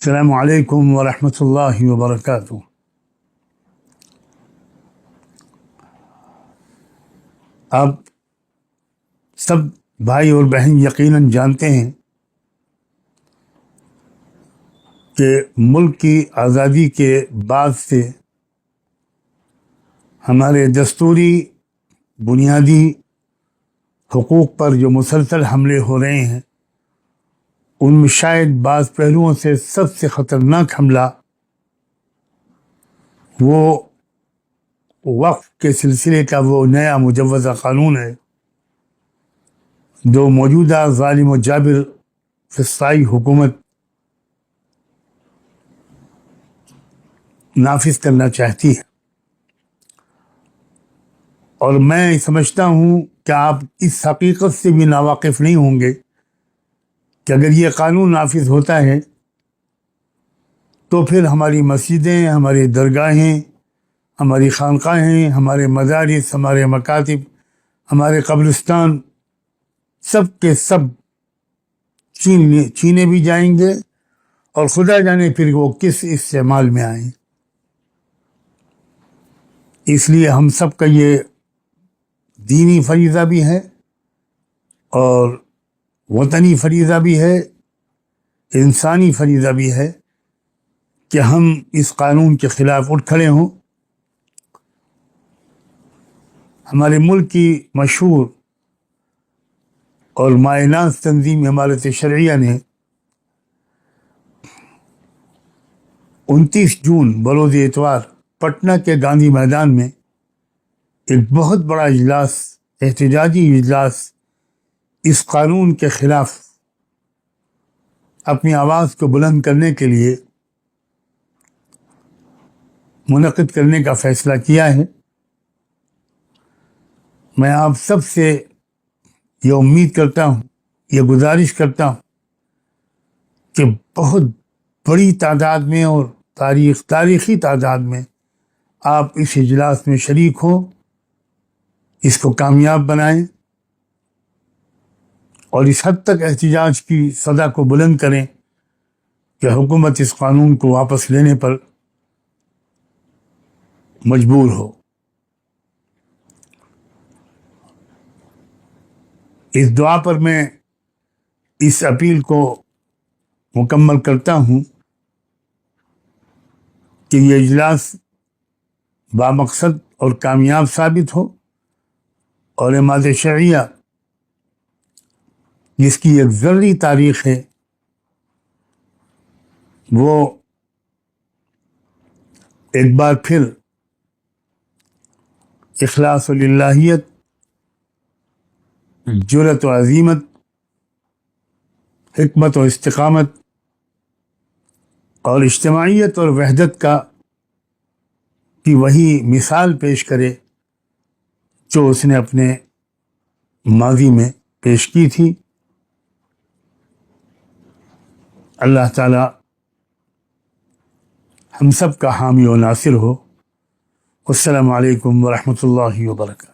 السلام علیکم ورحمۃ اللہ وبرکاتہ۔ آپ سب بھائی اور بہن یقیناً جانتے ہیں کہ ملک کی آزادی کے بعد سے ہمارے دستوری بنیادی حقوق پر جو مسلسل حملے ہو رہے ہیں، ان میں شاید بعض پہلوؤں سے سب سے خطرناک حملہ وہ وقف کے سلسلے کا وہ نیا مجوزہ قانون ہے جو موجودہ ظالم و جابر فسطائی حکومت نافذ کرنا چاہتی ہے۔ اور میں سمجھتا ہوں کہ آپ اس حقیقت سے بھی ناواقف نہیں ہوں گے کہ اگر یہ قانون نافذ ہوتا ہے تو پھر ہماری مسجدیں، ہماری درگاہیں، ہماری خانقاہیں، ہمارے مدارس، ہمارے مکاتب، ہمارے قبرستان سب کے سب چھینے بھی جائیں گے، اور خدا جانے پھر وہ کس استعمال میں آئیں۔ اس لیے ہم سب کا یہ دینی فریضہ بھی ہے اور وطنی فریضہ بھی ہے، انسانی فریضہ بھی ہے کہ ہم اس قانون کے خلاف اٹھ کھڑے ہوں۔ ہمارے ملک کی مشہور اور مائناز تنظیم امارت شرعیہ نے 29 جون بروز اتوار پٹنہ کے گاندھی میدان میں ایک بہت بڑا اجلاس، احتجاجی اجلاس اس قانون کے خلاف اپنی آواز کو بلند کرنے کے لیے منعقد کرنے کا فیصلہ کیا ہے۔ میں آپ سب سے یہ امید کرتا ہوں، یہ گزارش کرتا ہوں کہ بہت بڑی تعداد میں اور تاریخی تعداد میں آپ اس اجلاس میں شریک ہوں، اس کو کامیاب بنائیں اور اس حد تک احتجاج کی صدا کو بلند کریں کہ حکومت اس قانون کو واپس لینے پر مجبور ہو۔ اس دعا پر میں اس اپیل کو مکمل کرتا ہوں کہ یہ اجلاس بامقصد اور کامیاب ثابت ہو، اور امارت شرعیہ جس کی ایک ذرّی تاریخ ہے وہ ایک بار پھر اخلاص و للہیت، جرأت و عزیمت، حکمت و استقامت اور اجتماعیت اور وحدت کی وہی مثال پیش کرے جو اس نے اپنے ماضی میں پیش کی تھی۔ اللہ تعالی ہم سب کا حامی و ناصر ہو۔ السلام علیکم ورحمۃ اللہ وبرکاتہ۔